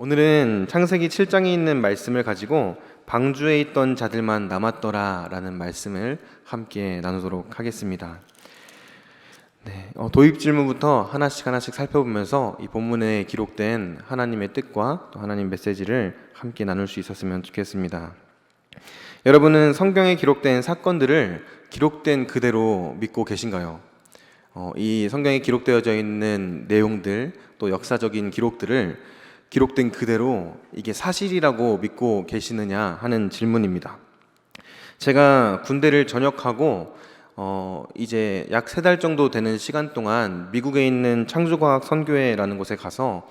오늘은 창세기 7장에 있는 말씀을 가지고 방주에 있던 자들만 남았더라 라는 말씀을 함께 나누도록 하겠습니다. 도입 질문부터 하나씩 살펴보면서 이 본문에 기록된 하나님의 뜻과 또 하나님 메시지를 함께 나눌 수 있었으면 좋겠습니다. 여러분은 성경에 기록된 사건들을 기록된 그대로 믿고 계신가요? 이 성경에 기록되어져 있는 내용들, 또 역사적인 기록들을 기록된 그대로 이게 사실이라고 믿고 계시느냐 하는 질문입니다. 제가 군대를 전역하고 이제 약 3달 정도 되는 시간 동안 미국에 있는 창조과학 선교회라는 곳에 가서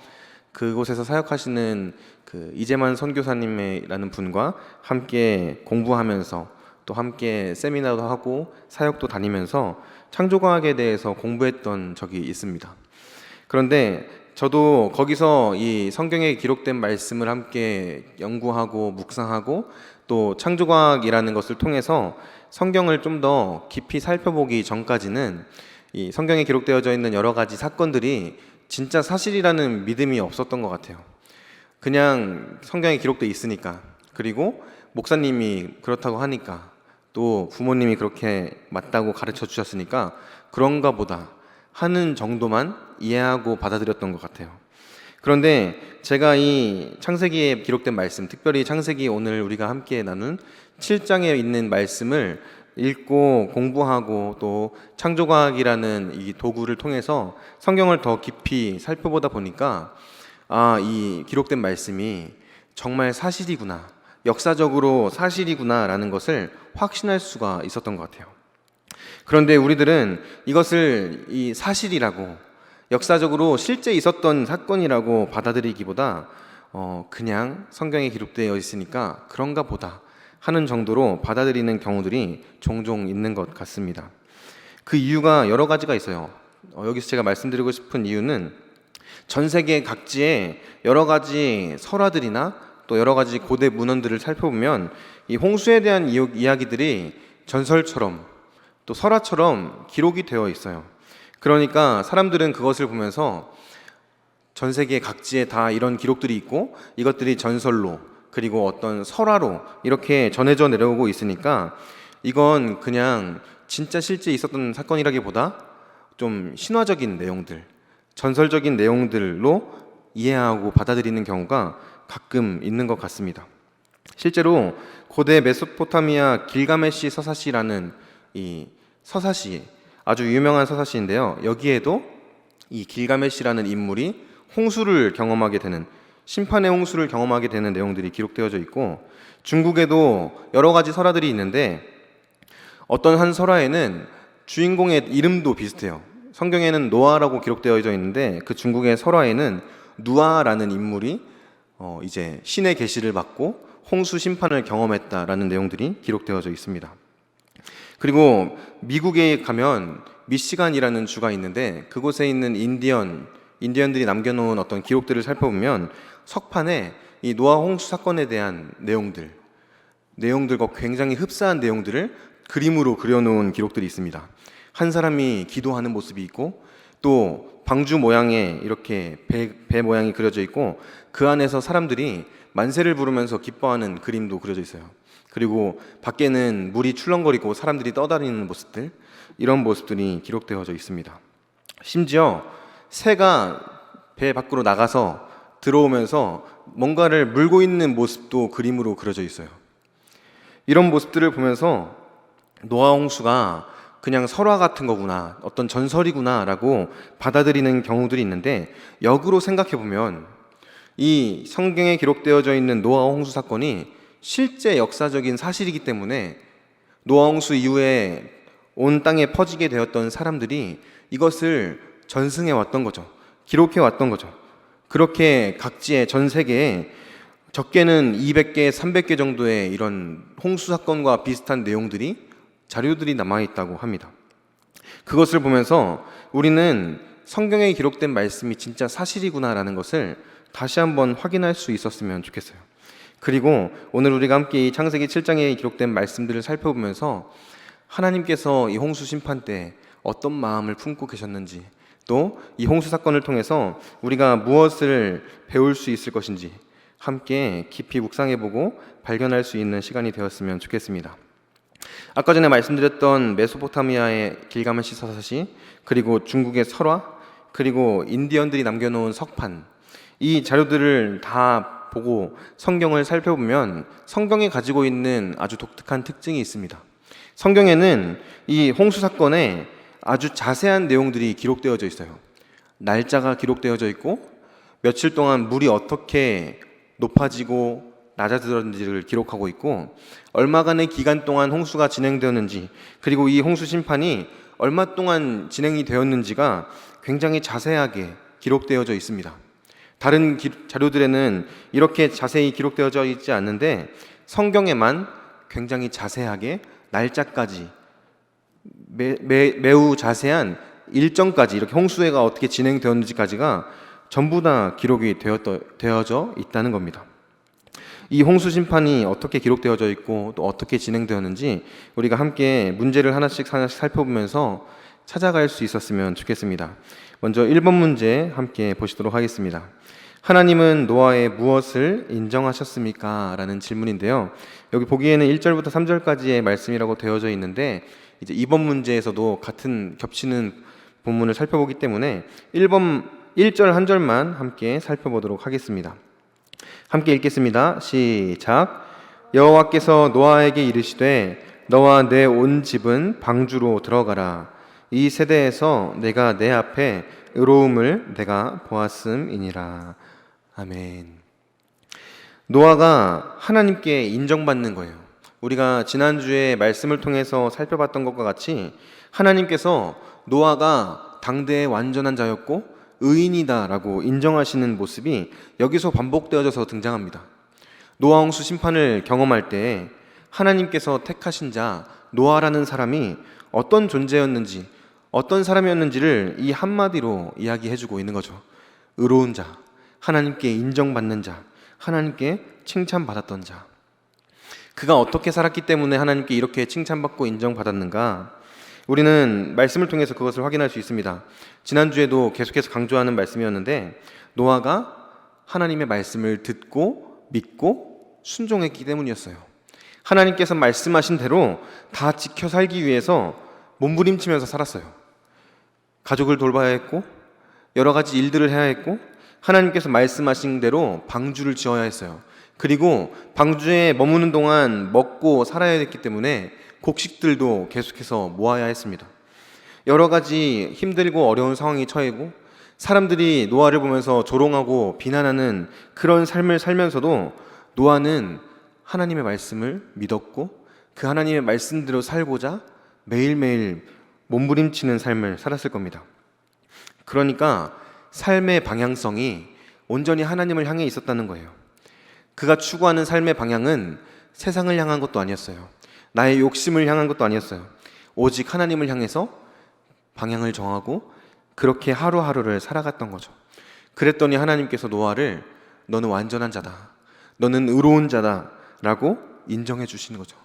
그곳에서 사역하시는 이재만 선교사님이라는 분과 함께 공부하면서 또 함께 세미나도 하고 사역도 다니면서 창조과학에 대해서 공부했던 적이 있습니다. 그런데 저도 거기서 이 성경에 기록된 말씀을 함께 연구하고 묵상하고 또 창조과학이라는 것을 통해서 성경을 좀 더 깊이 살펴보기 전까지는 이 성경에 기록되어져 있는 여러 가지 사건들이 진짜 사실이라는 믿음이 없었던 것 같아요. 그냥 성경에 기록되어 있으니까, 그리고 목사님이 그렇다고 하니까, 또 부모님이 그렇게 맞다고 가르쳐 주셨으니까 그런가 보다 하는 정도만 이해하고 받아들였던 것 같아요. 그런데 제가 이 창세기에 기록된 말씀, 특별히 창세기 오늘 우리가 함께 나눈 7장에 있는 말씀을 읽고 공부하고 또 창조과학이라는 이 도구를 통해서 성경을 더 깊이 살펴보다 보니까 이 기록된 말씀이 정말 사실이구나, 역사적으로 사실이구나 라는 것을 확신할 수가 있었던 것 같아요. 그런데 우리들은 이것을 이 사실이라고, 역사적으로 실제 있었던 사건이라고 받아들이기보다 그냥 성경에 기록되어 있으니까 그런가 보다 하는 정도로 받아들이는 경우들이 종종 있는 것 같습니다. 그 이유가 여러 가지가 있어요. 여기서 제가 말씀드리고 싶은 이유는 전 세계 각지의 여러 가지 설화들이나 또 여러 가지 고대 문헌들을 살펴보면 이 홍수에 대한 이야기들이 전설처럼 또 설화처럼 기록이 되어 있어요. 그러니까 사람들은 그것을 보면서 전 세계 각지에 다 이런 기록들이 있고 이것들이 전설로 그리고 어떤 설화로 이렇게 전해져 내려오고 있으니까 이건 그냥 진짜 실제 있었던 사건이라기보다 좀 신화적인 내용들, 전설적인 내용들로 이해하고 받아들이는 경우가 가끔 있는 것 같습니다. 실제로 고대 메소포타미아 길가메시 서사시라는 이 서사시, 아주 유명한 서사시인데요. 여기에도 이 길가메시라는 인물이 홍수를 경험하게 되는, 심판의 홍수를 경험하게 되는 내용들이 기록되어져 있고, 중국에도 여러 가지 설화들이 있는데 어떤 한 설화에는 주인공의 이름도 비슷해요. 성경에는 노아라고 기록되어져 있는데 그 중국의 설화에는 누아라는 인물이 이제 신의 계시를 받고 홍수 심판을 경험했다라는 내용들이 기록되어져 있습니다. 그리고 미국에 가면 미시간이라는 주가 있는데 그곳에 있는 인디언들이 남겨놓은 어떤 기록들을 살펴보면 석판에 이 노아 홍수 사건에 대한 내용들과 굉장히 흡사한 내용들을 그림으로 그려놓은 기록들이 있습니다. 한 사람이 기도하는 모습이 있고 또 방주 모양의 이렇게 배 모양이 그려져 있고 그 안에서 사람들이 만세를 부르면서 기뻐하는 그림도 그려져 있어요. 그리고 밖에는 물이 출렁거리고 사람들이 떠다니는 모습들, 이런 모습들이 기록되어져 있습니다. 심지어 새가 배 밖으로 나가서 들어오면서 뭔가를 물고 있는 모습도 그림으로 그려져 있어요. 이런 모습들을 보면서 노아 홍수가 그냥 설화 같은 거구나, 어떤 전설이구나 라고 받아들이는 경우들이 있는데, 역으로 생각해 보면 이 성경에 기록되어져 있는 노아 홍수 사건이 실제 역사적인 사실이기 때문에 노아 홍수 이후에 온 땅에 퍼지게 되었던 사람들이 이것을 전승해 왔던 거죠. 기록해 왔던 거죠. 그렇게 각지의 전 세계에 적게는 200개, 300개 정도의 이런 홍수 사건과 비슷한 자료들이 남아있다고 합니다. 그것을 보면서 우리는 성경에 기록된 말씀이 진짜 사실이구나라는 것을 다시 한번 확인할 수 있었으면 좋겠어요. 그리고 오늘 우리가 함께 이 창세기 7장에 기록된 말씀들을 살펴보면서 하나님께서 이 홍수 심판 때 어떤 마음을 품고 계셨는지, 또 이 홍수 사건을 통해서 우리가 무엇을 배울 수 있을 것인지 함께 깊이 묵상해보고 발견할 수 있는 시간이 되었으면 좋겠습니다. 아까 전에 말씀드렸던 메소포타미아의 길가메시 서사시, 그리고 중국의 설화, 그리고 인디언들이 남겨놓은 석판, 이 자료들을 다 보고 성경을 살펴보면 성경이 가지고 있는 아주 독특한 특징이 있습니다. 성경에는 이 홍수 사건에 아주 자세한 내용들이 기록되어져 있어요. 날짜가 기록되어져 있고 며칠 동안 물이 어떻게 높아지고 낮아들었는지를 기록하고 있고 얼마간의 기간 동안 홍수가 진행되었는지, 그리고 이 홍수 심판이 얼마 동안 진행이 되었는지가 굉장히 자세하게 기록되어져 있습니다. 다른 자료들에는 이렇게 자세히 기록되어져 있지 않는데 성경에만 굉장히 자세하게 날짜까지 매우 자세한 일정까지, 이렇게 홍수회가 어떻게 진행되었는지까지가 전부 다 기록이 되어져 있다는 겁니다. 이 홍수 심판이 어떻게 기록되어져 있고 또 어떻게 진행되었는지 우리가 함께 문제를 하나씩 살펴보면서 찾아갈 수 있었으면 좋겠습니다. 먼저 1번 문제 함께 보시도록 하겠습니다. 하나님은 노아의 무엇을 인정하셨습니까? 라는 질문인데요. 여기 보기에는 1절부터 3절까지의 말씀이라고 되어져 있는데 이제 2번 문제에서도 같은 겹치는 본문을 살펴보기 때문에 1절 한 절만 함께 살펴보도록 하겠습니다. 함께 읽겠습니다. 시작. 여호와께서 노아에게 이르시되 너와 내 온 집은 방주로 들어가라. 이 세대에서 내가 내 앞에 의로움을 내가 보았음이니라. 아멘. 노아가 하나님께 인정받는 거예요. 우리가 지난주에 말씀을 통해서 살펴봤던 것과 같이 하나님께서 노아가 당대의 완전한 자였고 의인이다라고 인정하시는 모습이 여기서 반복되어져서 등장합니다. 노아 홍수 심판을 경험할 때 하나님께서 택하신 자 노아라는 사람이 어떤 존재였는지, 어떤 사람이었는지를 이 한마디로 이야기해주고 있는 거죠. 의로운 자, 하나님께 인정받는 자, 하나님께 칭찬받았던 자. 그가 어떻게 살았기 때문에 하나님께 이렇게 칭찬받고 인정받았는가? 우리는 말씀을 통해서 그것을 확인할 수 있습니다. 지난주에도 계속해서 강조하는 말씀이었는데 노아가 하나님의 말씀을 듣고 믿고 순종했기 때문이었어요. 하나님께서 말씀하신 대로 다 지켜 살기 위해서 몸부림치면서 살았어요. 가족을 돌봐야 했고 여러 가지 일들을 해야 했고 하나님께서 말씀하신 대로 방주를 지어야 했어요. 그리고 방주에 머무는 동안 먹고 살아야 했기 때문에 곡식들도 계속해서 모아야 했습니다. 여러 가지 힘들고 어려운 상황이 처해고 사람들이 노아를 보면서 조롱하고 비난하는 그런 삶을 살면서도 노아는 하나님의 말씀을 믿었고 그 하나님의 말씀대로 살고자 매일매일 몸부림치는 삶을 살았을 겁니다. 그러니까 삶의 방향성이 온전히 하나님을 향해 있었다는 거예요. 그가 추구하는 삶의 방향은 세상을 향한 것도 아니었어요. 나의 욕심을 향한 것도 아니었어요. 오직 하나님을 향해서 방향을 정하고 그렇게 하루하루를 살아갔던 거죠. 그랬더니 하나님께서 노아를 너는 완전한 자다, 너는 의로운 자다 라고 인정해 주시는 거죠.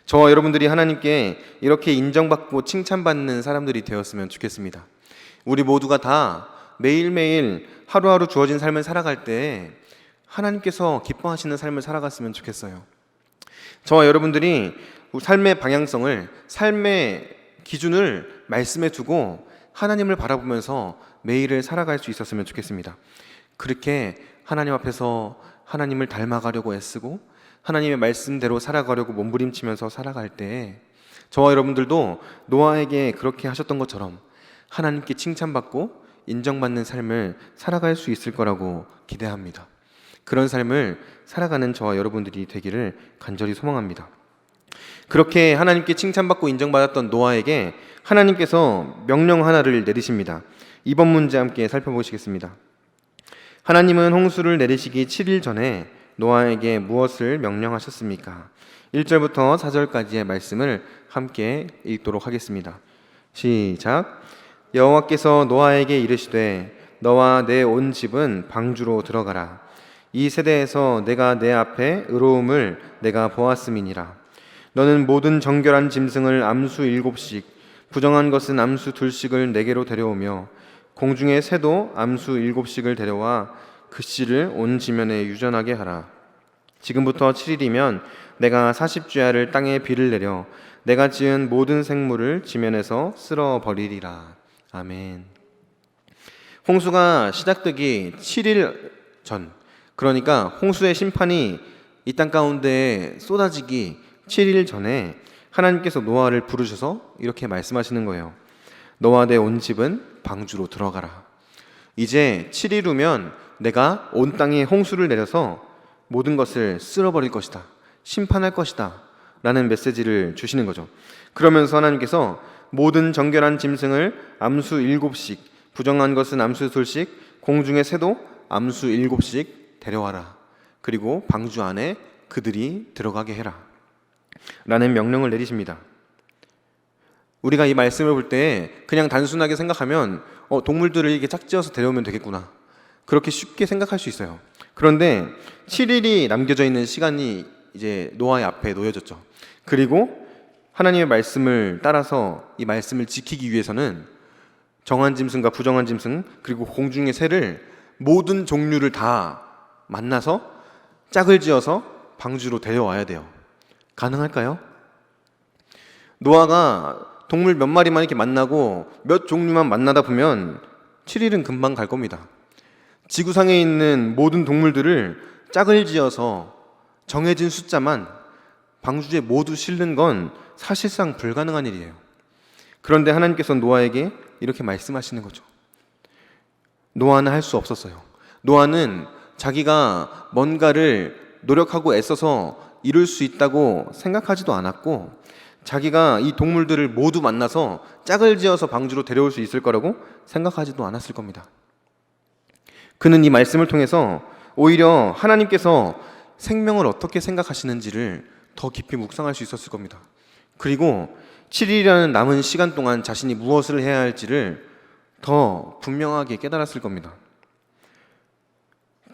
저와 여러분들이 하나님께 이렇게 인정받고 칭찬받는 사람들이 되었으면 좋겠습니다. 우리 모두가 다 매일매일 하루하루 주어진 삶을 살아갈 때 하나님께서 기뻐하시는 삶을 살아갔으면 좋겠어요. 저와 여러분들이 삶의 방향성을, 삶의 기준을 말씀에 두고 하나님을 바라보면서 매일을 살아갈 수 있었으면 좋겠습니다. 그렇게 하나님 앞에서 하나님을 닮아가려고 애쓰고 하나님의 말씀대로 살아가려고 몸부림치면서 살아갈 때 저와 여러분들도 노아에게 그렇게 하셨던 것처럼 하나님께 칭찬받고 인정받는 삶을 살아갈 수 있을 거라고 기대합니다. 그런 삶을 살아가는 저와 여러분들이 되기를 간절히 소망합니다. 그렇게 하나님께 칭찬받고 인정받았던 노아에게 하나님께서 명령 하나를 내리십니다. 이번 문제 함께 살펴보시겠습니다. 하나님은 홍수를 내리시기 7일 전에 노아에게 무엇을 명령하셨습니까? 1절부터 4절까지의 말씀을 함께 읽도록 하겠습니다. 시작. 여호와께서 노아에게 이르시되 너와 내 온 집은 방주로 들어가라. 이 세대에서 내가 내 앞에 의로움을 내가 보았음이니라. 너는 모든 정결한 짐승을 암수 7씩 부정한 것은 암수 2씩을 내게로 데려오며 공중의 새도 암수 7씩을 데려와 그 씨를 온 지면에 유전하게 하라. 지금부터 7일이면 내가 40주야를 땅에 비를 내려 내가 지은 모든 생물을 지면에서 쓸어버리리라. 아멘. 홍수가 시작되기 7일 전, 그러니까 홍수의 심판이 이 땅 가운데 쏟아지기 7일 전에 하나님께서 노아를 부르셔서 이렇게 말씀하시는 거예요. 너와 내 온 집은 방주로 들어가라. 이제 7일 후면 내가 온 땅에 홍수를 내려서 모든 것을 쓸어버릴 것이다. 심판할 것이다. 라는 메시지를 주시는 거죠. 그러면서 하나님께서 모든 정결한 짐승을 암수 7씩, 부정한 것은 암수 2씩, 공중의 새도 암수 7씩 데려와라. 그리고 방주 안에 그들이 들어가게 해라. 라는 명령을 내리십니다. 우리가 이 말씀을 볼 때 그냥 단순하게 생각하면 동물들을 이렇게 짝지어서 데려오면 되겠구나. 그렇게 쉽게 생각할 수 있어요. 그런데 7일이 남겨져 있는 시간이 이제 노아의 앞에 놓여졌죠. 그리고 하나님의 말씀을 따라서 이 말씀을 지키기 위해서는 정한 짐승과 부정한 짐승, 그리고 공중의 새를 모든 종류를 다 만나서 짝을 지어서 방주로 데려와야 돼요. 가능할까요? 노아가 동물 몇 마리만 이렇게 만나고 몇 종류만 만나다 보면 7일은 금방 갈 겁니다. 지구상에 있는 모든 동물들을 짝을 지어서 정해진 숫자만 방주에 모두 실는 건 사실상 불가능한 일이에요. 그런데 하나님께서 노아에게 이렇게 말씀하시는 거죠. 노아는 할 수 없었어요. 노아는 자기가 뭔가를 노력하고 애써서 이룰 수 있다고 생각하지도 않았고, 자기가 이 동물들을 모두 만나서 짝을 지어서 방주로 데려올 수 있을 거라고 생각하지도 않았을 겁니다. 그는 이 말씀을 통해서 오히려 하나님께서 생명을 어떻게 생각하시는지를 더 깊이 묵상할 수 있었을 겁니다. 그리고 7일이라는 남은 시간 동안 자신이 무엇을 해야 할지를 더 분명하게 깨달았을 겁니다.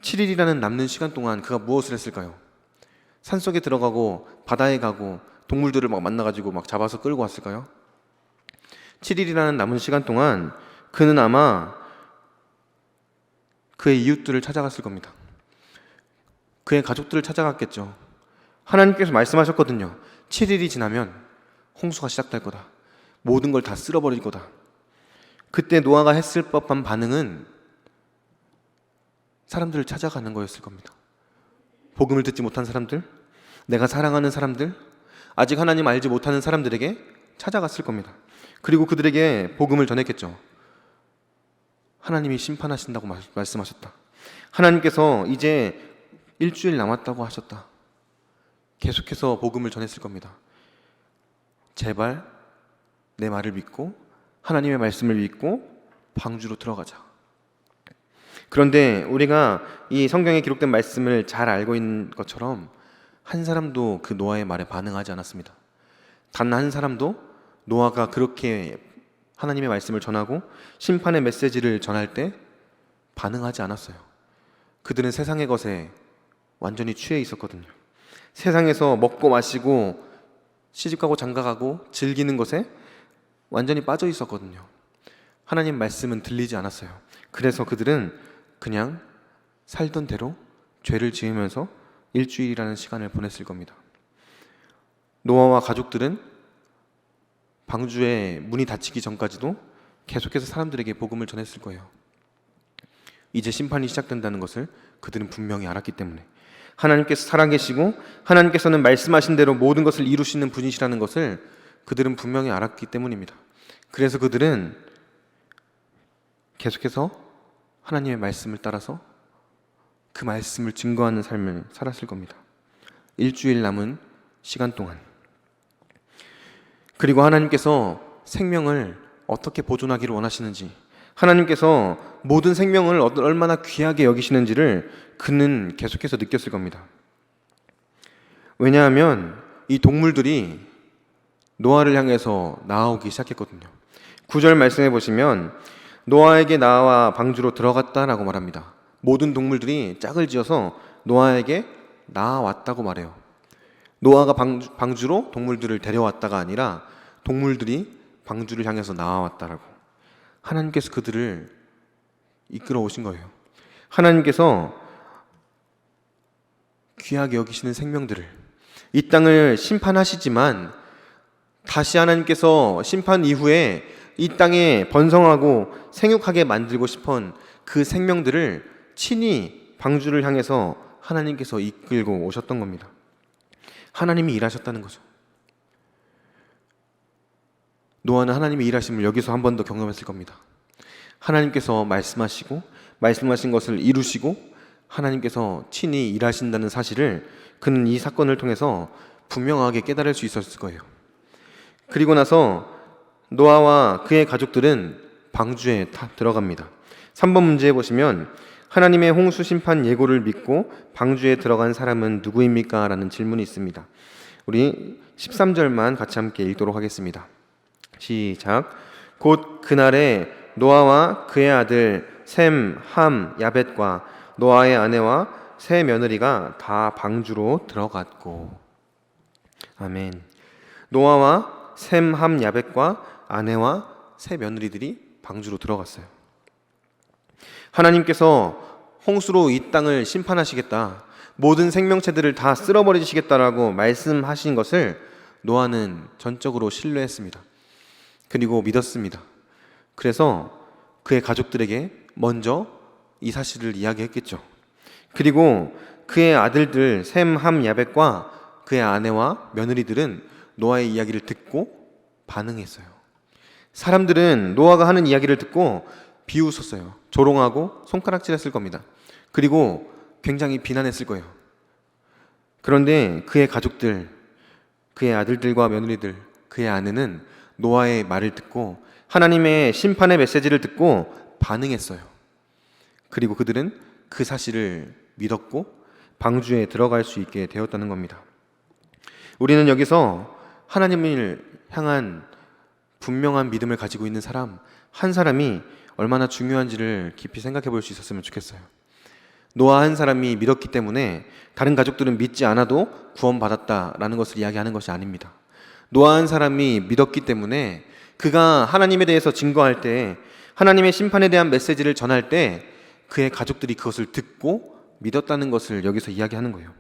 7일이라는 남는 시간 동안 그가 무엇을 했을까요? 산속에 들어가고 바다에 가고 동물들을 막 만나가지고 막 잡아서 끌고 왔을까요? 7일이라는 남은 시간 동안 그는 아마 그의 이웃들을 찾아갔을 겁니다. 그의 가족들을 찾아갔겠죠. 하나님께서 말씀하셨거든요. 7일이 지나면 홍수가 시작될 거다. 모든 걸 다 쓸어버릴 거다. 그때 노아가 했을 법한 반응은 사람들을 찾아가는 거였을 겁니다. 복음을 듣지 못한 사람들, 내가 사랑하는 사람들, 아직 하나님 알지 못하는 사람들에게 찾아갔을 겁니다. 그리고 그들에게 복음을 전했겠죠. 하나님이 심판하신다고 말씀하셨다. 하나님께서 이제 일주일 남았다고 하셨다. 계속해서 복음을 전했을 겁니다. 제발 내 말을 믿고 하나님의 말씀을 믿고 방주로 들어가자. 그런데 우리가 이 성경에 기록된 말씀을 잘 알고 있는 것처럼 한 사람도 그 노아의 말에 반응하지 않았습니다. 단 한 사람도 노아가 그렇게 하나님의 말씀을 전하고 심판의 메시지를 전할 때 반응하지 않았어요. 그들은 세상의 것에 완전히 취해 있었거든요. 세상에서 먹고 마시고 시집가고 장가가고 즐기는 것에 완전히 빠져 있었거든요. 하나님 말씀은 들리지 않았어요. 그래서 그들은 그냥 살던 대로 죄를 지으면서 일주일이라는 시간을 보냈을 겁니다. 노아와 가족들은 방주의 문이 닫히기 전까지도 계속해서 사람들에게 복음을 전했을 거예요. 이제 심판이 시작된다는 것을 그들은 분명히 알았기 때문에, 하나님께서 살아계시고 하나님께서는 말씀하신 대로 모든 것을 이루시는 분이시라는 것을 그들은 분명히 알았기 때문입니다. 그래서 그들은 계속해서 하나님의 말씀을 따라서 그 말씀을 증거하는 삶을 살았을 겁니다. 일주일 남은 시간 동안. 그리고 하나님께서 생명을 어떻게 보존하기를 원하시는지, 하나님께서 모든 생명을 얼마나 귀하게 여기시는지를 그는 계속해서 느꼈을 겁니다. 왜냐하면 이 동물들이 노아를 향해서 나아오기 시작했거든요. 9절 말씀해 보시면 노아에게 나와 방주로 들어갔다라고 말합니다. 모든 동물들이 짝을 지어서 노아에게 나아왔다고 말해요. 노아가 방주로 동물들을 데려왔다가 아니라 동물들이 방주를 향해서 나아왔다라고. 하나님께서 그들을 이끌어 오신 거예요. 하나님께서 귀하게 여기시는 생명들을, 이 땅을 심판하시지만 다시 하나님께서 심판 이후에 이 땅에 번성하고 생육하게 만들고 싶은 그 생명들을 친히 방주를 향해서 하나님께서 이끌고 오셨던 겁니다. 하나님이 일하셨다는 거죠. 노아는 하나님의 일하심을 여기서 한 번 더 경험했을 겁니다. 하나님께서 말씀하시고 말씀하신 것을 이루시고 하나님께서 친히 일하신다는 사실을 그는 이 사건을 통해서 분명하게 깨달을 수 있었을 거예요. 그리고 나서 노아와 그의 가족들은 방주에 들어갑니다. 3번 문제에 보시면 하나님의 홍수 심판 예고를 믿고 방주에 들어간 사람은 누구입니까? 라는 질문이 있습니다. 우리 13절만 같이 함께 읽도록 하겠습니다. 시작. 곧 그날에 노아와 그의 아들 셈, 함, 야벳과 노아의 아내와 세 며느리가 다 방주로 들어갔고. 아멘. 노아와 셈, 함, 야벳과 아내와 세 며느리들이 방주로 들어갔어요. 하나님께서 홍수로 이 땅을 심판하시겠다, 모든 생명체들을 다 쓸어버리시겠다라고 말씀하신 것을 노아는 전적으로 신뢰했습니다. 그리고 믿었습니다. 그래서 그의 가족들에게 먼저 이 사실을 이야기했겠죠. 그리고 그의 아들들 셈, 함, 야벳과 그의 아내와 며느리들은 노아의 이야기를 듣고 반응했어요. 사람들은 노아가 하는 이야기를 듣고 비웃었어요. 조롱하고 손가락질했을 겁니다. 그리고 굉장히 비난했을 거예요. 그런데 그의 가족들, 그의 아들들과 며느리들, 그의 아내는 노아의 말을 듣고 하나님의 심판의 메시지를 듣고 반응했어요. 그리고 그들은 그 사실을 믿었고 방주에 들어갈 수 있게 되었다는 겁니다. 우리는 여기서 하나님을 향한 분명한 믿음을 가지고 있는 사람 한 사람이 얼마나 중요한지를 깊이 생각해 볼 수 있었으면 좋겠어요. 노아 한 사람이 믿었기 때문에 다른 가족들은 믿지 않아도 구원받았다라는 것을 이야기하는 것이 아닙니다. 노아 한 사람이 믿었기 때문에 그가 하나님에 대해서 증거할 때, 하나님의 심판에 대한 메시지를 전할 때 그의 가족들이 그것을 듣고 믿었다는 것을 여기서 이야기하는 거예요.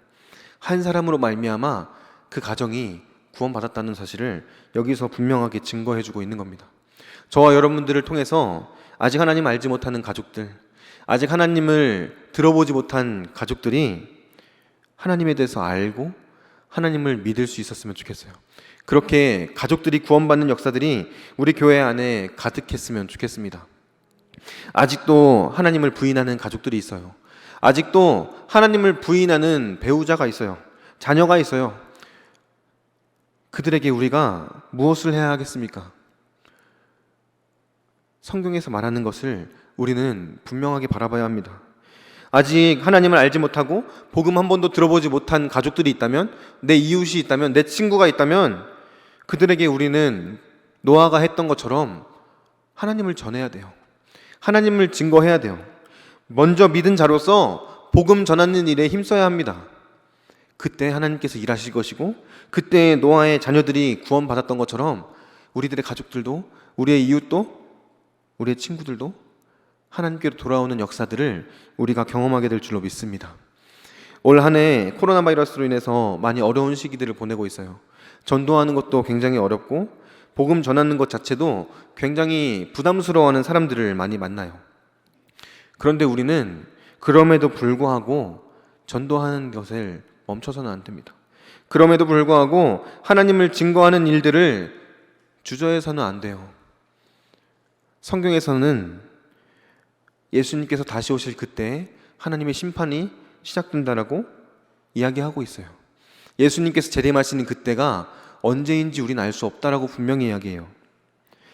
한 사람으로 말미암아 그 가정이 구원받았다는 사실을 여기서 분명하게 증거해주고 있는 겁니다. 저와 여러분들을 통해서 아직 하나님 알지 못하는 가족들, 아직 하나님을 들어보지 못한 가족들이 하나님에 대해서 알고 하나님을 믿을 수 있었으면 좋겠어요. 그렇게 가족들이 구원받는 역사들이 우리 교회 안에 가득했으면 좋겠습니다. 아직도 하나님을 부인하는 가족들이 있어요. 아직도 하나님을 부인하는 배우자가 있어요. 자녀가 있어요. 그들에게 우리가 무엇을 해야 하겠습니까? 성경에서 말하는 것을 우리는 분명하게 바라봐야 합니다. 아직 하나님을 알지 못하고 복음 한 번도 들어보지 못한 가족들이 있다면, 내 이웃이 있다면, 내 친구가 있다면 그들에게 우리는 노아가 했던 것처럼 하나님을 전해야 돼요. 하나님을 증거해야 돼요. 먼저 믿은 자로서 복음 전하는 일에 힘써야 합니다. 그때 하나님께서 일하실 것이고, 그때 노아의 자녀들이 구원받았던 것처럼 우리들의 가족들도, 우리의 이웃도, 우리의 친구들도 하나님께로 돌아오는 역사들을 우리가 경험하게 될 줄로 믿습니다. 올 한 해 코로나 바이러스로 인해서 많이 어려운 시기들을 보내고 있어요. 전도하는 것도 굉장히 어렵고 복음 전하는 것 자체도 굉장히 부담스러워하는 사람들을 많이 만나요. 그런데 우리는 그럼에도 불구하고 전도하는 것을 멈춰서는 안 됩니다. 그럼에도 불구하고 하나님을 증거하는 일들을 주저해서는 안 돼요. 성경에서는 예수님께서 다시 오실 그때 하나님의 심판이 시작된다라고 이야기하고 있어요. 예수님께서 재림하시는 그때가 언제인지 우리는 알 수 없다라고 분명히 이야기해요.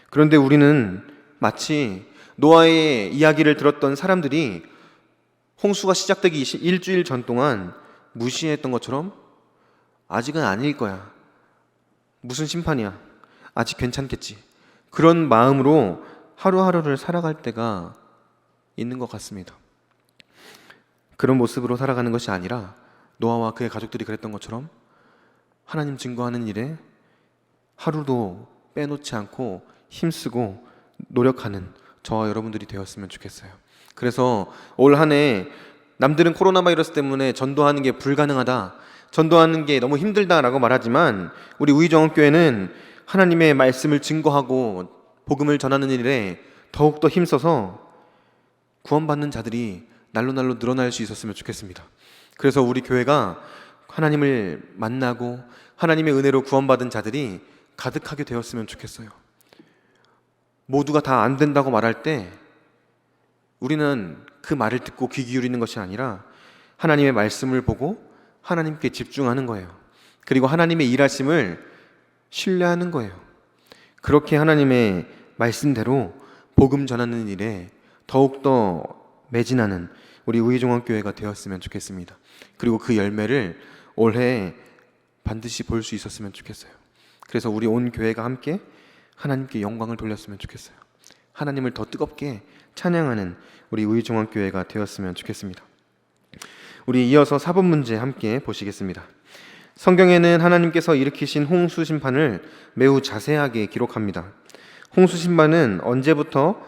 그런데 우리는 마치 노아의 이야기를 들었던 사람들이 홍수가 시작되기 일주일 전 동안 무시했던 것처럼 아직은 아닐 거야. 무슨 심판이야. 아직 괜찮겠지. 그런 마음으로 하루하루를 살아갈 때가 있는 것 같습니다. 그런 모습으로 살아가는 것이 아니라 노아와 그의 가족들이 그랬던 것처럼 하나님 증거하는 일에 하루도 빼놓지 않고 힘쓰고 노력하는 저와 여러분들이 되었으면 좋겠어요. 그래서 올 한 해 남들은 코로나 바이러스 때문에 전도하는 게 불가능하다, 전도하는 게 너무 힘들다라고 말하지만 우리 우이정원교회는 하나님의 말씀을 증거하고 복음을 전하는 일에 더욱더 힘써서 구원받는 자들이 날로 늘어날 수 있었으면 좋겠습니다. 그래서 우리 교회가 하나님을 만나고 하나님의 은혜로 구원받은 자들이 가득하게 되었으면 좋겠어요. 모두가 다 안 된다고 말할 때 우리는 그 말을 듣고 귀 기울이는 것이 아니라 하나님의 말씀을 보고 하나님께 집중하는 거예요. 그리고 하나님의 일하심을 신뢰하는 거예요. 그렇게 하나님의 말씀대로 복음 전하는 일에 더욱더 매진하는 우리 우이종원교회가 되었으면 좋겠습니다. 그리고 그 열매를 올해 반드시 볼 수 있었으면 좋겠어요. 그래서 우리 온 교회가 함께 하나님께 영광을 돌렸으면 좋겠어요. 하나님을 더 뜨겁게 찬양하는 우리 우이종원교회가 되었으면 좋겠습니다. 우리 이어서 4번 문제 함께 보시겠습니다. 성경에는 하나님께서 일으키신 홍수 심판을 매우 자세하게 기록합니다. 홍수 심판은 언제부터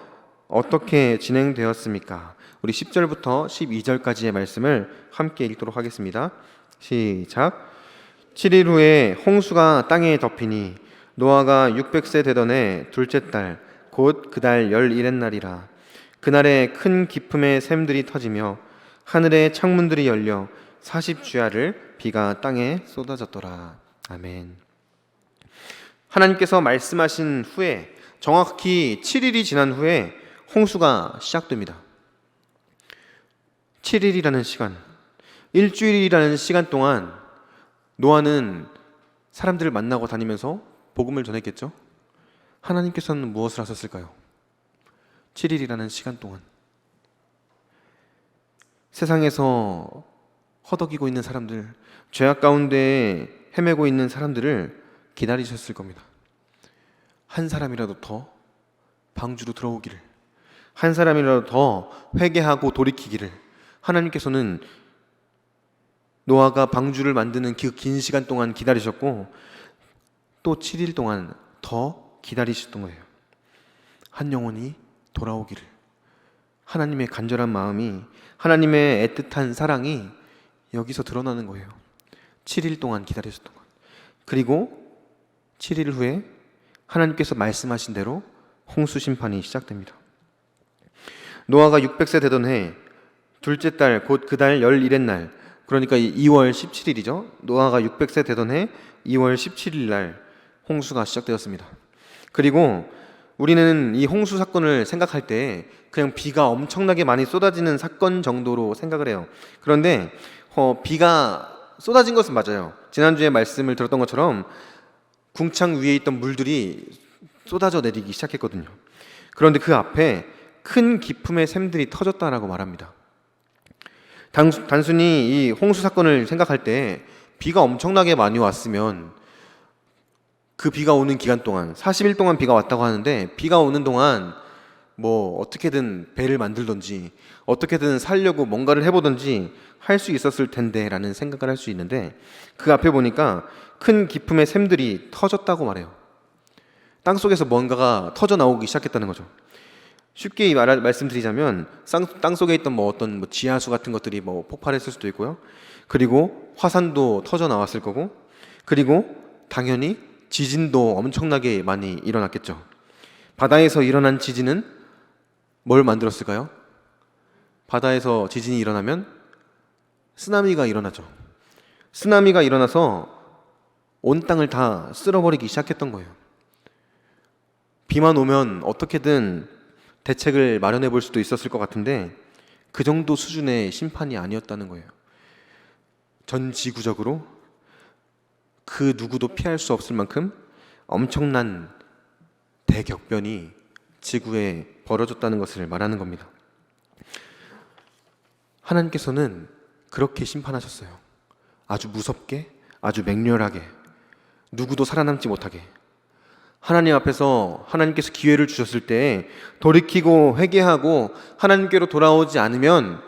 어떻게 진행되었습니까? 우리 10절부터 12절까지의 말씀을 함께 읽도록 하겠습니다. 시작. 7일 후에 홍수가 땅에 덮이니 노아가 600세 되던 해 둘째 달 곧 그 달 11의 날이라. 그날에 큰 기품의 샘들이 터지며 하늘의 창문들이 열려 40주야를 비가 땅에 쏟아졌더라. 아멘. 하나님께서 말씀하신 후에 정확히 7일이 지난 후에 홍수가 시작됩니다. 7일이라는 시간, 일주일이라는 시간 동안 노아는 사람들을 만나고 다니면서 복음을 전했겠죠? 하나님께서는 무엇을 하셨을까요? 7일이라는 시간 동안 세상에서 허덕이고 있는 사람들, 죄악 가운데 헤매고 있는 사람들을 기다리셨을 겁니다. 한 사람이라도 더 방주로 들어오기를, 한 사람이라도 더 회개하고 돌이키기를 하나님께서는 노아가 방주를 만드는 그 긴 시간 동안 기다리셨고 또 7일 동안 더 기다리셨던 거예요. 한 영혼이 돌아오기를. 하나님의 간절한 마음이, 하나님의 애틋한 사랑이 여기서 드러나는 거예요. 7일 동안 기다리셨던 것. 그리고 7일 후에 하나님께서 말씀하신 대로 홍수 심판이 시작됩니다. 노아가 600세 되던 해 둘째 달 곧 그 달 11의 날, 그러니까 2월 17일이죠. 노아가 600세 되던 해 2월 17일 날 홍수가 시작되었습니다. 그리고 우리는 이 홍수 사건을 생각할 때 그냥 비가 엄청나게 많이 쏟아지는 사건 정도로 생각을 해요. 그런데 비가 쏟아진 것은 맞아요. 지난주에 말씀을 들었던 것처럼 궁창 위에 있던 물들이 쏟아져 내리기 시작했거든요. 그런데 그 앞에 큰 기품의 샘들이 터졌다라고 말합니다. 단순히 이 홍수 사건을 생각할 때 비가 엄청나게 많이 왔으면 그 비가 오는 기간 동안 40일 동안 비가 왔다고 하는데, 비가 오는 동안 뭐 어떻게든 배를 만들든지 어떻게든 살려고 뭔가를 해보든지 할 수 있었을 텐데 라는 생각을 할 수 있는데, 그 앞에 보니까 큰 기품의 샘들이 터졌다고 말해요. 땅속에서 뭔가가 터져 나오기 시작했다는 거죠. 쉽게 말씀드리자면 땅속에 있던 어떤 지하수 같은 것들이 폭발했을 수도 있고요. 그리고 화산도 터져 나왔을 거고, 그리고 당연히 지진도 엄청나게 많이 일어났겠죠. 바다에서 일어난 지진은 뭘 만들었을까요? 바다에서 지진이 일어나면 쓰나미가 일어나죠. 쓰나미가 일어나서 온 땅을 다 쓸어버리기 시작했던 거예요. 비만 오면 어떻게든 대책을 마련해 볼 수도 있었을 것 같은데 그 정도 수준의 심판이 아니었다는 거예요. 전 지구적으로 그 누구도 피할 수 없을 만큼 엄청난 대격변이 지구에 벌어졌다는 것을 말하는 겁니다. 하나님께서는 그렇게 심판하셨어요. 아주 무섭게, 아주 맹렬하게, 누구도 살아남지 못하게. 하나님 앞에서 하나님께서 기회를 주셨을 때 돌이키고 회개하고 하나님께로 돌아오지 않으면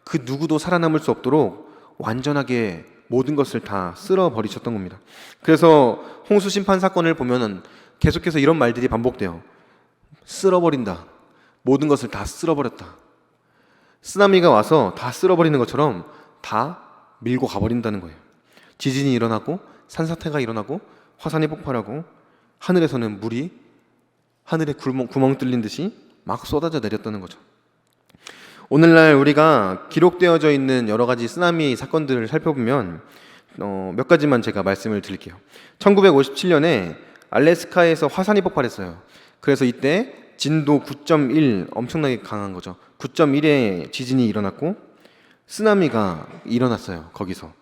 그 누구도 살아남을 수 없도록 완전하게 모든 것을 다 쓸어버리셨던 겁니다. 그래서 홍수 심판 사건을 보면은 계속해서 이런 말들이 반복돼요. 쓸어버린다. 모든 것을 다 쓸어버렸다. 쓰나미가 와서 다 쓸어버리는 것처럼 다 밀고 가버린다는 거예요. 지진이 일어나고 산사태가 일어나고 화산이 폭발하고 하늘에서는 물이 하늘에 구멍 뚫린 듯이 막 쏟아져 내렸다는 거죠. 오늘날 우리가 기록되어져 있는 여러 가지 쓰나미 사건들을 살펴보면 몇 가지만 제가 말씀을 드릴게요. 1957년에 알래스카에서 화산이 폭발했어요. 그래서 이때 진도 9.1 엄청나게 강한 거죠. 9.1의 지진이 일어났고 쓰나미가 일어났어요. 거기서.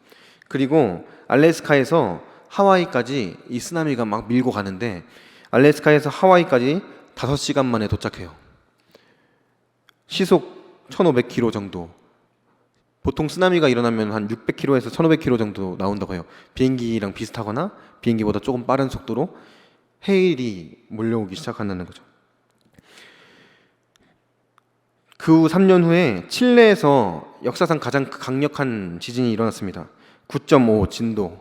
그리고 알래스카에서 하와이까지 이 쓰나미가 막 밀고 가는데 알래스카에서 하와이까지 5시간 만에 도착해요. 시속 1500km 정도. 보통 쓰나미가 일어나면 한 600km에서 1500km 정도 나온다고 해요. 비행기랑 비슷하거나 비행기보다 조금 빠른 속도로 해일이 몰려오기 시작한다는 거죠. 그 후 3년 후에 칠레에서 역사상 가장 강력한 지진이 일어났습니다. 9.5 진도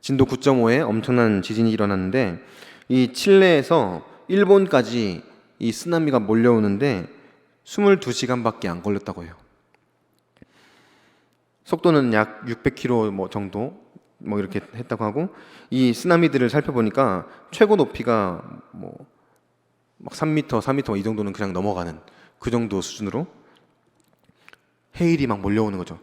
9.5의 엄청난 지진이 일어났는데 이 칠레에서 일본까지 이 쓰나미가 몰려오는데 22시간밖에 안 걸렸다고 해요. 속도는 약 600km 정도 이렇게 했다고 하고 이 쓰나미들을 살펴보니까 최고 높이가 막 3m, 4m 이 정도는 그냥 넘어가는 그 정도 수준으로 해일이 막 몰려오는 거죠.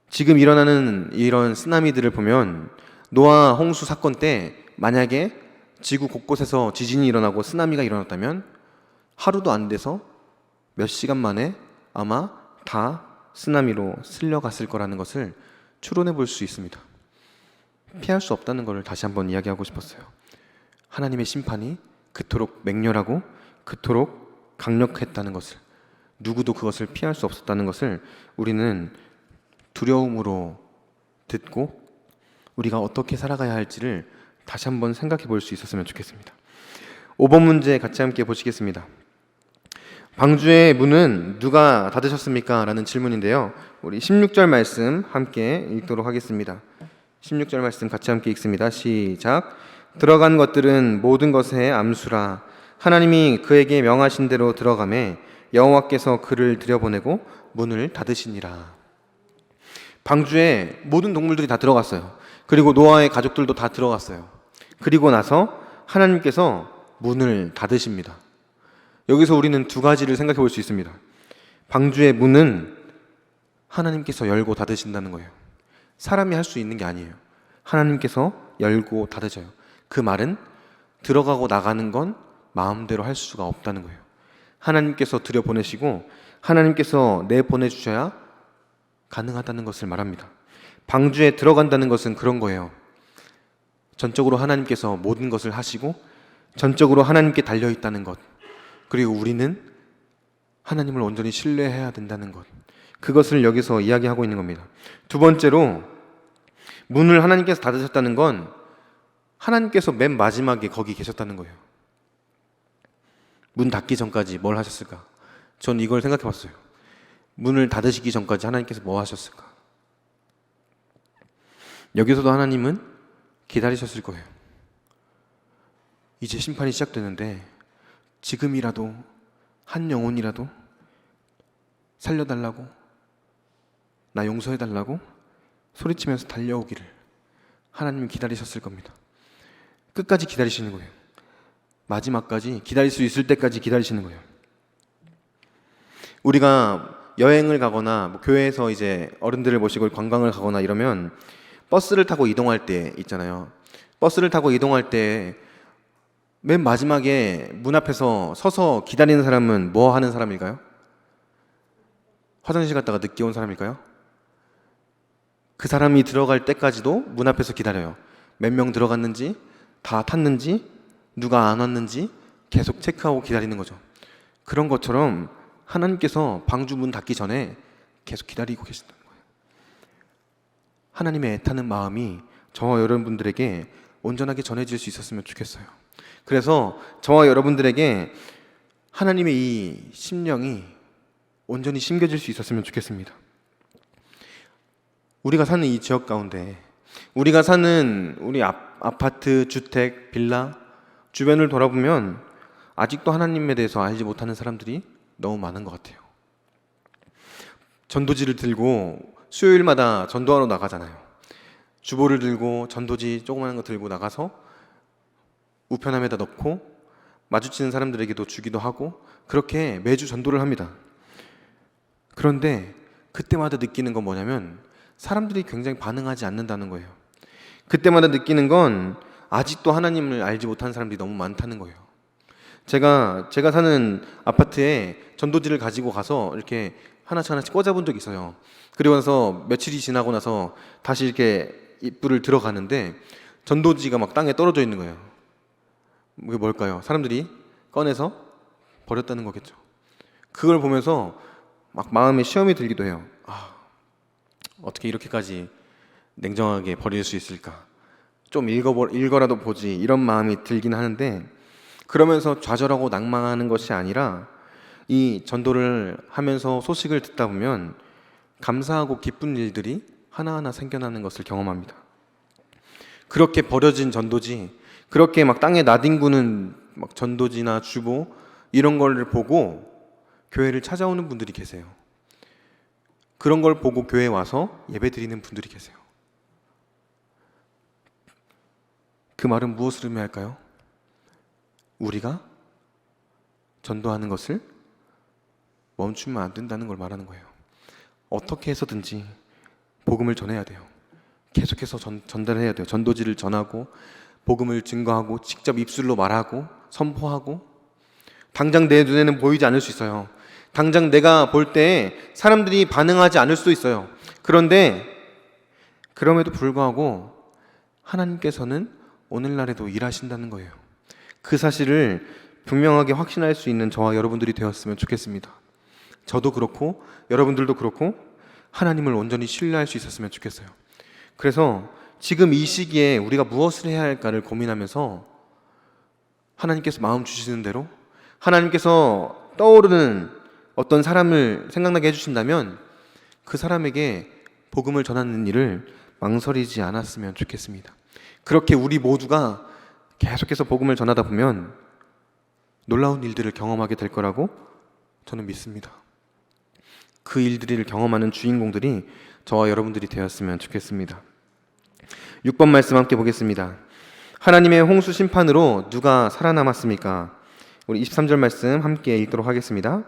지금 일어나는 이런 쓰나미들을 보면 노아 홍수 사건 때 만약에 지구 곳곳에서 지진이 일어나고 쓰나미가 일어났다면 하루도 안 돼서 몇 시간 만에 아마 다 쓰나미로 쓸려갔을 거라는 것을 추론해 볼 수 있습니다. 피할 수 없다는 것을 다시 한번 이야기하고 싶었어요. 하나님의 심판이 그토록 맹렬하고 그토록 강력했다는 것을, 누구도 그것을 피할 수 없었다는 것을 우리는 두려움으로 듣고 우리가 어떻게 살아가야 할지를 다시 한번 생각해 볼 수 있었으면 좋겠습니다. 5번 문제 같이 함께 보시겠습니다. 방주의 문은 누가 닫으셨습니까? 라는 질문인데요. 우리 16절 말씀 함께 읽도록 하겠습니다. 16절 말씀 같이 함께 읽습니다. 시작. 들어간 것들은 모든 것의 암수라. 하나님이 그에게 명하신 대로 들어가매 여호와께서 그를 들여보내고 문을 닫으시니라. 방주에 모든 동물들이 다 들어갔어요. 그리고 노아의 가족들도 다 들어갔어요. 그리고 나서 하나님께서 문을 닫으십니다. 여기서 우리는 두 가지를 생각해 볼 수 있습니다. 방주의 문은 하나님께서 열고 닫으신다는 거예요. 사람이 할 수 있는 게 아니에요. 하나님께서 열고 닫으셔요. 그 말은 들어가고 나가는 건 마음대로 할 수가 없다는 거예요. 하나님께서 들여보내시고 하나님께서 내보내주셔야 가능하다는 것을 말합니다. 방주에 들어간다는 것은 그런 거예요. 전적으로 하나님께서 모든 것을 하시고 전적으로 하나님께 달려있다는 것, 그리고 우리는 하나님을 온전히 신뢰해야 된다는 것, 그것을 여기서 이야기하고 있는 겁니다. 두 번째로 문을 하나님께서 닫으셨다는 건 하나님께서 맨 마지막에 거기 계셨다는 거예요. 문 닫기 전까지 뭘 하셨을까? 전 이걸 생각해 봤어요. 문을 닫으시기 전까지 하나님께서 뭐 하셨을까? 여기서도 하나님은 기다리셨을 거예요. 이제 심판이 시작되는데 지금이라도 한 영혼이라도 살려달라고, 나 용서해달라고 소리치면서 달려오기를 하나님은 기다리셨을 겁니다. 끝까지 기다리시는 거예요. 마지막까지 기다릴 수 있을 때까지 기다리시는 거예요. 우리가 여행을 가거나 교회에서 이제 어른들을 모시고 관광을 가거나 이러면 버스를 타고 이동할 때 있잖아요. 버스를 타고 이동할 때 맨 마지막에 문 앞에서 서서 기다리는 사람은 뭐 하는 사람일까요? 화장실 갔다가 늦게 온 사람일까요? 그 사람이 들어갈 때까지도 문 앞에서 기다려요. 몇 명 들어갔는지, 다 탔는지, 누가 안 왔는지 계속 체크하고 기다리는 거죠. 그런 것처럼 하나님께서 방주 문 닫기 전에 계속 기다리고 계신다는 거예요. 하나님의 애타는 마음이 저와 여러분들에게 온전하게 전해질 수 있었으면 좋겠어요. 그래서 저와 여러분들에게 하나님의 이 심령이 온전히 심겨질 수 있었으면 좋겠습니다. 우리가 사는 이 지역 가운데, 우리가 사는 우리 아파트, 주택, 빌라 주변을 돌아보면 아직도 하나님에 대해서 알지 못하는 사람들이 너무 많은 것 같아요. 전도지를 들고 수요일마다 전도하러 나가잖아요. 주보를 들고 전도지 조그마한 거 들고 나가서 우편함에다 넣고 마주치는 사람들에게도 주기도 하고 그렇게 매주 전도를 합니다. 그런데 그때마다 느끼는 건 뭐냐면 사람들이 굉장히 반응하지 않는다는 거예요. 그때마다 느끼는 건 아직도 하나님을 알지 못한 사람들이 너무 많다는 거예요. 제가 사는 아파트에 전도지를 가지고 가서 이렇게 하나씩 꽂아본 적이 있어요. 그리고 나서 며칠이 지나고 나서 다시 이렇게 입구를 들어가는데 전도지가 막 땅에 떨어져 있는 거예요. 그게 뭘까요? 사람들이 꺼내서 버렸다는 거겠죠. 그걸 보면서 막 마음에 시험이 들기도 해요. 어떻게 이렇게까지 냉정하게 버릴 수 있을까? 좀 읽어라도 보지 이런 마음이 들긴 하는데 그러면서 좌절하고 낭망하는 것이 아니라 이 전도를 하면서 소식을 듣다 보면 감사하고 기쁜 일들이 하나하나 생겨나는 것을 경험합니다. 그렇게 버려진 전도지, 그렇게 막 땅에 나뒹구는 막 전도지나 주보 이런 걸 보고 교회를 찾아오는 분들이 계세요. 그런 걸 보고 교회에 와서 예배 드리는 분들이 계세요. 그 말은 무엇을 의미할까요? 우리가 전도하는 것을 멈추면 안 된다는 걸 말하는 거예요. 어떻게 해서든지 복음을 전해야 돼요. 계속해서 전달해야 돼요. 전도지를 전하고 복음을 증거하고 직접 입술로 말하고 선포하고 당장 내 눈에는 보이지 않을 수 있어요. 당장 내가 볼 때 사람들이 반응하지 않을 수도 있어요. 그런데 그럼에도 불구하고 하나님께서는 오늘날에도 일하신다는 거예요. 그 사실을 분명하게 확신할 수 있는 저와 여러분들이 되었으면 좋겠습니다. 저도 그렇고 여러분들도 그렇고 하나님을 온전히 신뢰할 수 있었으면 좋겠어요. 그래서 지금 이 시기에 우리가 무엇을 해야 할까를 고민하면서 하나님께서 마음 주시는 대로 하나님께서 떠오르는 어떤 사람을 생각나게 해주신다면 그 사람에게 복음을 전하는 일을 망설이지 않았으면 좋겠습니다. 그렇게 우리 모두가 계속해서 복음을 전하다 보면 놀라운 일들을 경험하게 될 거라고 저는 믿습니다. 그 일들을 경험하는 주인공들이 저와 여러분들이 되었으면 좋겠습니다. 6번 말씀 함께 보겠습니다. 하나님의 홍수 심판으로 누가 살아남았습니까? 우리 23절 말씀 함께 읽도록 하겠습니다.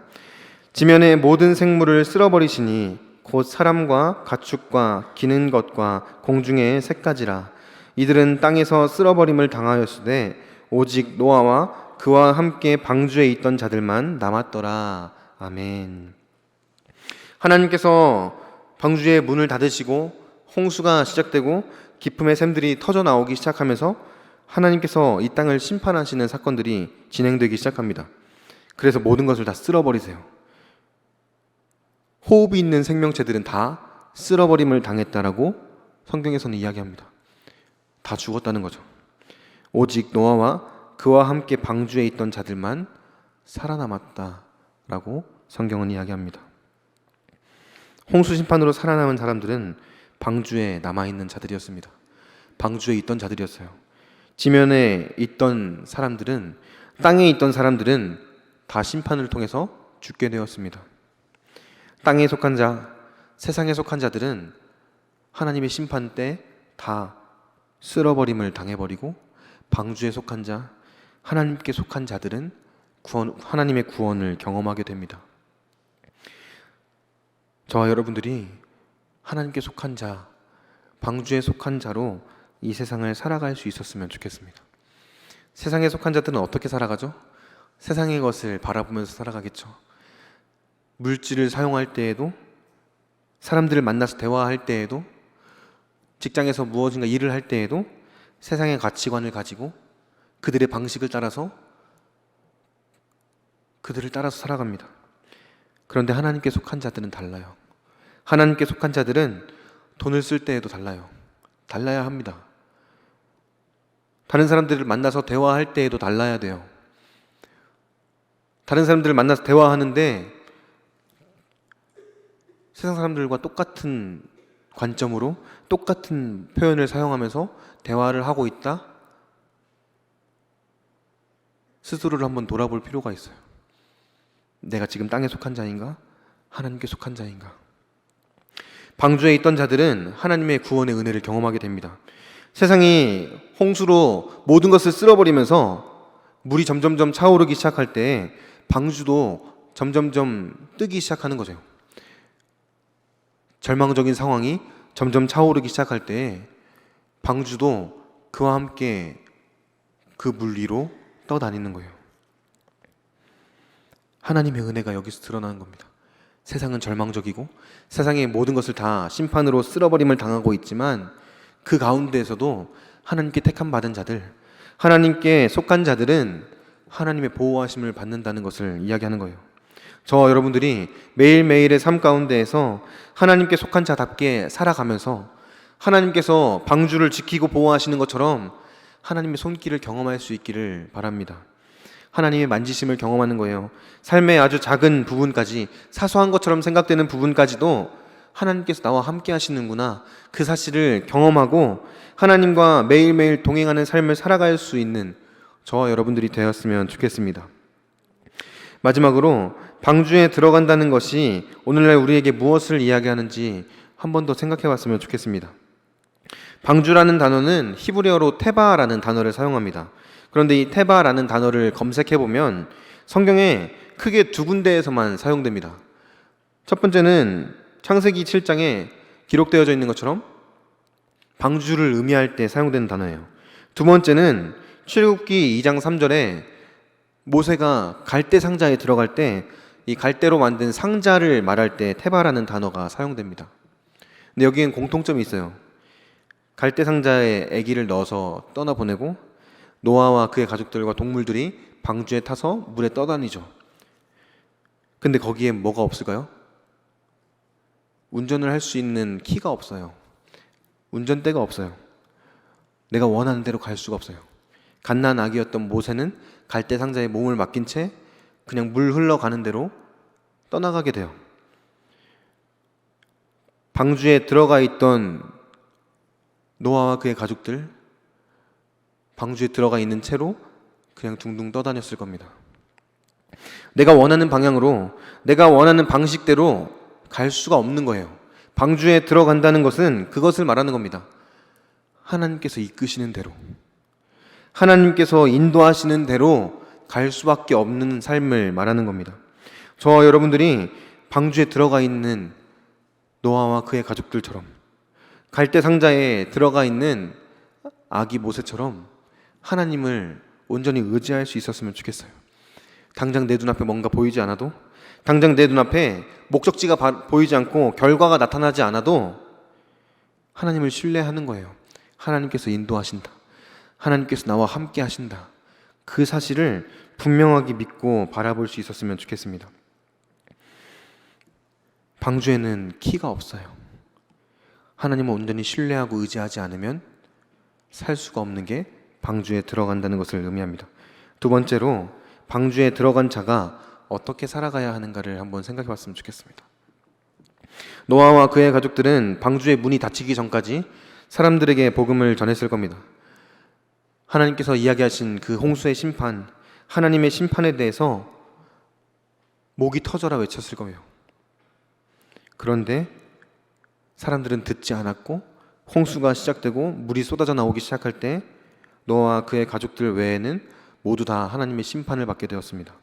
지면의 모든 생물을 쓸어버리시니 곧 사람과 가축과 기는 것과 공중의 새까지라. 이들은 땅에서 쓸어버림을 당하였으되 오직 노아와 그와 함께 방주에 있던 자들만 남았더라. 아멘. 하나님께서 방주의 문을 닫으시고 홍수가 시작되고 기품의 샘들이 터져 나오기 시작하면서 하나님께서 이 땅을 심판하시는 사건들이 진행되기 시작합니다. 그래서 모든 것을 다 쓸어버리세요. 호흡이 있는 생명체들은 다 쓸어버림을 당했다라고 성경에서는 이야기합니다. 다 죽었다는 거죠. 오직 노아와 그와 함께 방주에 있던 자들만 살아남았다라고 성경은 이야기합니다. 홍수 심판으로 살아남은 사람들은 방주에 남아있는 자들이었습니다. 방주에 있던 자들이었어요. 지면에 있던 사람들은, 땅에 있던 사람들은 다 심판을 통해서 죽게 되었습니다. 땅에 속한 자, 세상에 속한 자들은 하나님의 심판 때 다 쓸어버림을 당해버리고, 방주에 속한 자, 하나님께 속한 자들은 하나님의 구원을 경험하게 됩니다. 저와 여러분들이 하나님께 속한 자, 방주에 속한 자로 이 세상을 살아갈 수 있었으면 좋겠습니다. 세상에 속한 자들은 어떻게 살아가죠? 세상의 것을 바라보면서 살아가겠죠. 물질을 사용할 때에도, 사람들을 만나서 대화할 때에도, 직장에서 무엇인가 일을 할 때에도 세상의 가치관을 가지고 그들의 방식을 따라서 그들을 따라서 살아갑니다. 그런데 하나님께 속한 자들은 달라요. 하나님께 속한 자들은 돈을 쓸 때에도 달라요. 달라야 합니다. 다른 사람들을 만나서 대화할 때에도 달라야 돼요. 다른 사람들을 만나서 대화하는데 세상 사람들과 똑같은 관점으로 똑같은 표현을 사용하면서 대화를 하고 있다? 스스로를 한번 돌아볼 필요가 있어요. 내가 지금 땅에 속한 자인가? 하나님께 속한 자인가? 방주에 있던 자들은 하나님의 구원의 은혜를 경험하게 됩니다. 세상이 홍수로 모든 것을 쓸어버리면서 물이 점점점 차오르기 시작할 때 방주도 점점점 뜨기 시작하는 거죠. 절망적인 상황이 점점 차오르기 시작할 때 방주도 그와 함께 그 물 위로 떠다니는 거예요. 하나님의 은혜가 여기서 드러나는 겁니다. 세상은 절망적이고 세상의 모든 것을 다 심판으로 쓸어버림을 당하고 있지만 그 가운데에서도 하나님께 택함 받은 자들, 하나님께 속한 자들은 하나님의 보호하심을 받는다는 것을 이야기하는 거예요. 저와 여러분들이 매일매일의 삶 가운데에서 하나님께 속한 자답게 살아가면서 하나님께서 방주를 지키고 보호하시는 것처럼 하나님의 손길을 경험할 수 있기를 바랍니다. 하나님의 만지심을 경험하는 거예요. 삶의 아주 작은 부분까지, 사소한 것처럼 생각되는 부분까지도 하나님께서 나와 함께 하시는구나, 그 사실을 경험하고 하나님과 매일매일 동행하는 삶을 살아갈 수 있는 저와 여러분들이 되었으면 좋겠습니다. 마지막으로 방주에 들어간다는 것이 오늘날 우리에게 무엇을 이야기하는지 한 번 더 생각해 봤으면 좋겠습니다. 방주라는 단어는 히브리어로 테바라는 단어를 사용합니다. 그런데 이 테바라는 단어를 검색해 보면 성경에 크게 두 군데에서만 사용됩니다. 첫 번째는 창세기 7장에 기록되어져 있는 것처럼 방주를 의미할 때 사용되는 단어예요. 두 번째는 출애굽기 2장 3절에 모세가 갈대 상자에 들어갈 때 이 갈대로 만든 상자를 말할 때 테바라는 단어가 사용됩니다. 근데 여기엔 공통점이 있어요. 갈대 상자에 아기를 넣어서 떠나보내고 노아와 그의 가족들과 동물들이 방주에 타서 물에 떠다니죠. 근데 거기에 뭐가 없을까요? 운전을 할 수 있는 키가 없어요. 운전대가 없어요. 내가 원하는 대로 갈 수가 없어요. 갓난 아기였던 모세는 갈대 상자에 몸을 맡긴 채 그냥 물 흘러가는 대로 떠나가게 돼요. 방주에 들어가 있던 노아와 그의 가족들, 방주에 들어가 있는 채로 그냥 둥둥 떠다녔을 겁니다. 내가 원하는 방향으로, 내가 원하는 방식대로 갈 수가 없는 거예요. 방주에 들어간다는 것은 그것을 말하는 겁니다. 하나님께서 이끄시는 대로, 하나님께서 인도하시는 대로 갈 수밖에 없는 삶을 말하는 겁니다. 저와 여러분들이 방주에 들어가 있는 노아와 그의 가족들처럼, 갈대 상자에 들어가 있는 아기 모세처럼 하나님을 온전히 의지할 수 있었으면 좋겠어요. 당장 내 눈앞에 뭔가 보이지 않아도, 당장 내 눈앞에 목적지가 보이지 않고 결과가 나타나지 않아도 하나님을 신뢰하는 거예요. 하나님께서 인도하신다, 하나님께서 나와 함께 하신다, 그 사실을 분명하게 믿고 바라볼 수 있었으면 좋겠습니다. 방주에는 키가 없어요. 하나님을 온전히 신뢰하고 의지하지 않으면 살 수가 없는 게 방주에 들어간다는 것을 의미합니다. 두 번째로 방주에 들어간 자가 어떻게 살아가야 하는가를 한번 생각해 봤으면 좋겠습니다. 노아와 그의 가족들은 방주의 문이 닫히기 전까지 사람들에게 복음을 전했을 겁니다. 하나님께서 이야기하신 그 홍수의 심판, 하나님의 심판에 대해서 목이 터져라 외쳤을 거예요. 그런데 사람들은 듣지 않았고 홍수가 시작되고 물이 쏟아져 나오기 시작할 때 노아와 그의 가족들 외에는 모두 다 하나님의 심판을 받게 되었습니다.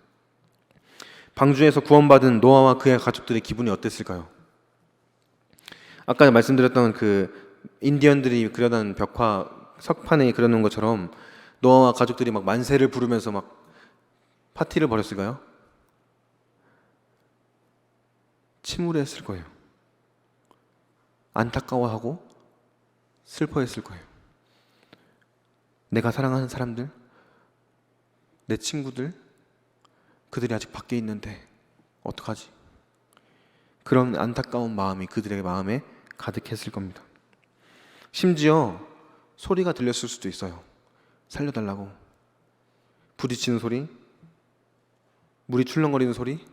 방주에서 구원받은 노아와 그의 가족들의 기분이 어땠을까요? 아까 말씀드렸던 그 인디언들이 그려놓은 벽화 석판에 그려놓은 것처럼 노아와 가족들이 막 만세를 부르면서 막 파티를 벌였을까요? 침울했을 거예요. 안타까워하고 슬퍼했을 거예요. 내가 사랑하는 사람들, 내 친구들, 그들이 아직 밖에 있는데 어떡하지? 그런 안타까운 마음이 그들의 마음에 가득했을 겁니다. 심지어 소리가 들렸을 수도 있어요. 살려달라고. 부딪히는 소리, 물이 출렁거리는 소리,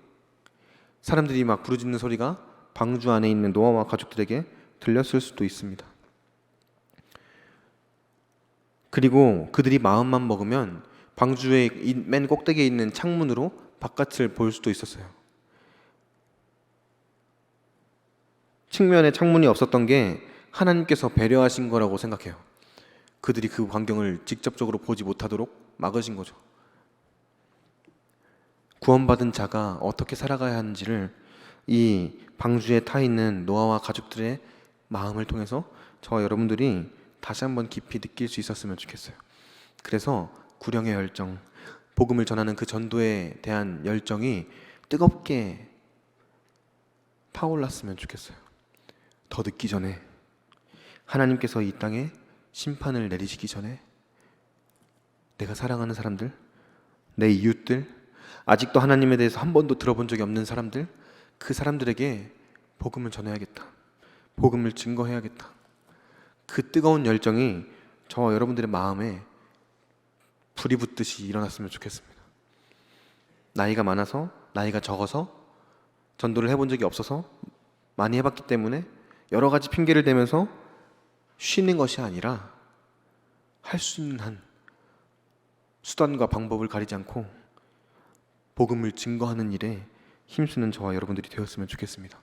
사람들이 막 부르짖는 소리가 방주 안에 있는 노아와 가족들에게 들렸을 수도 있습니다. 그리고 그들이 마음만 먹으면 방주의 맨 꼭대기에 있는 창문으로 바깥을 볼 수도 있었어요. 측면에 창문이 없었던 게 하나님께서 배려하신 거라고 생각해요. 그들이 그 광경을 직접적으로 보지 못하도록 막으신 거죠. 구원받은 자가 어떻게 살아가야 하는지를 이 방주에 타 있는 노아와 가족들의 마음을 통해서 저와 여러분들이 다시 한번 깊이 느낄 수 있었으면 좋겠어요. 그래서 구령의 열정, 복음을 전하는 그 전도에 대한 열정이 뜨겁게 타올랐으면 좋겠어요. 더 늦기 전에, 하나님께서 이 땅에 심판을 내리시기 전에 내가 사랑하는 사람들, 내 이웃들, 아직도 하나님에 대해서 한 번도 들어본 적이 없는 사람들, 그 사람들에게 복음을 전해야겠다. 복음을 증거해야겠다. 그 뜨거운 열정이 저와 여러분들의 마음에 불이 붙듯이 일어났으면 좋겠습니다. 나이가 많아서, 나이가 적어서, 전도를 해본 적이 없어서, 많이 해봤기 때문에 여러 가지 핑계를 대면서 쉬는 것이 아니라 할 수 있는 한 수단과 방법을 가리지 않고 복음을 증거하는 일에 힘쓰는 저와 여러분들이 되었으면 좋겠습니다.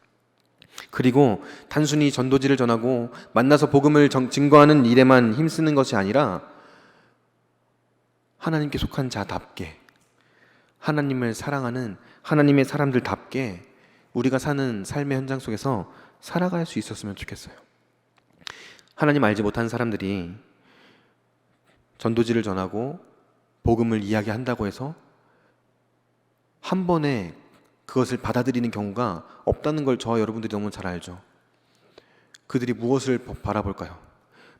그리고 단순히 전도지를 전하고 만나서 복음을 증거하는 일에만 힘쓰는 것이 아니라 하나님께 속한 자답게, 하나님을 사랑하는 하나님의 사람들답게 우리가 사는 삶의 현장 속에서 살아갈 수 있었으면 좋겠어요. 하나님 알지 못한 사람들이 전도지를 전하고 복음을 이야기한다고 해서 한 번에 그것을 받아들이는 경우가 없다는 걸 저와 여러분들이 너무 잘 알죠. 그들이 무엇을 바라볼까요?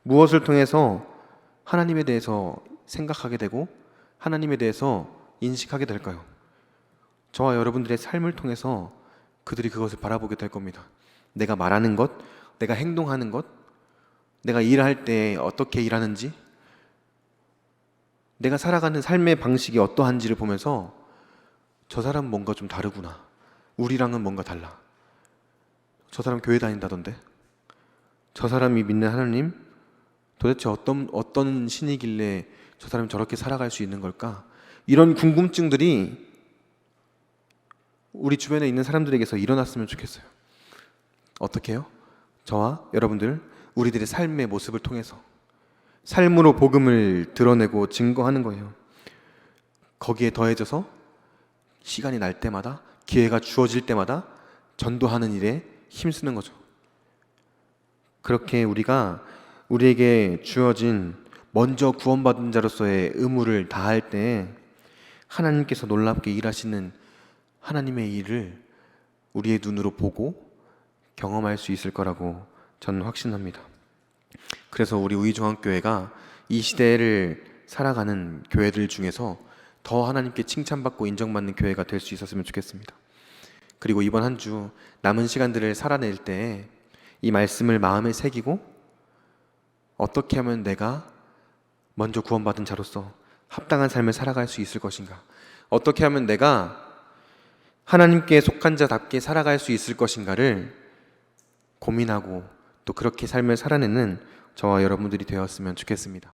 무엇을 통해서 하나님에 대해서 생각하게 되고 하나님에 대해서 인식하게 될까요? 저와 여러분들의 삶을 통해서 그들이 그것을 바라보게 될 겁니다. 내가 말하는 것, 내가 행동하는 것, 내가 일할 때 어떻게 일하는지, 내가 살아가는 삶의 방식이 어떠한지를 보면서 저 사람은 뭔가 좀 다르구나. 우리랑은 뭔가 달라. 저 사람 교회 다닌다던데. 저 사람이 믿는 하나님 도대체 어떤 신이길래 저 사람이 저렇게 살아갈 수 있는 걸까? 이런 궁금증들이 우리 주변에 있는 사람들에게서 일어났으면 좋겠어요. 어떻게 해요? 저와 여러분들, 우리들의 삶의 모습을 통해서 삶으로 복음을 드러내고 증거하는 거예요. 거기에 더해져서 시간이 날 때마다, 기회가 주어질 때마다 전도하는 일에 힘쓰는 거죠. 그렇게 우리에게 주어진 먼저 구원받은 자로서의 의무를 다할 때 하나님께서 놀랍게 일하시는 하나님의 일을 우리의 눈으로 보고 경험할 수 있을 거라고 저는 확신합니다. 그래서 우리 우이중앙교회가 이 시대를 살아가는 교회들 중에서 더 하나님께 칭찬받고 인정받는 교회가 될 수 있었으면 좋겠습니다. 그리고 이번 한 주 남은 시간들을 살아낼 때 이 말씀을 마음에 새기고 어떻게 하면 내가 먼저 구원받은 자로서 합당한 삶을 살아갈 수 있을 것인가, 어떻게 하면 내가 하나님께 속한 자답게 살아갈 수 있을 것인가를 고민하고 또 그렇게 삶을 살아내는 저와 여러분들이 되었으면 좋겠습니다.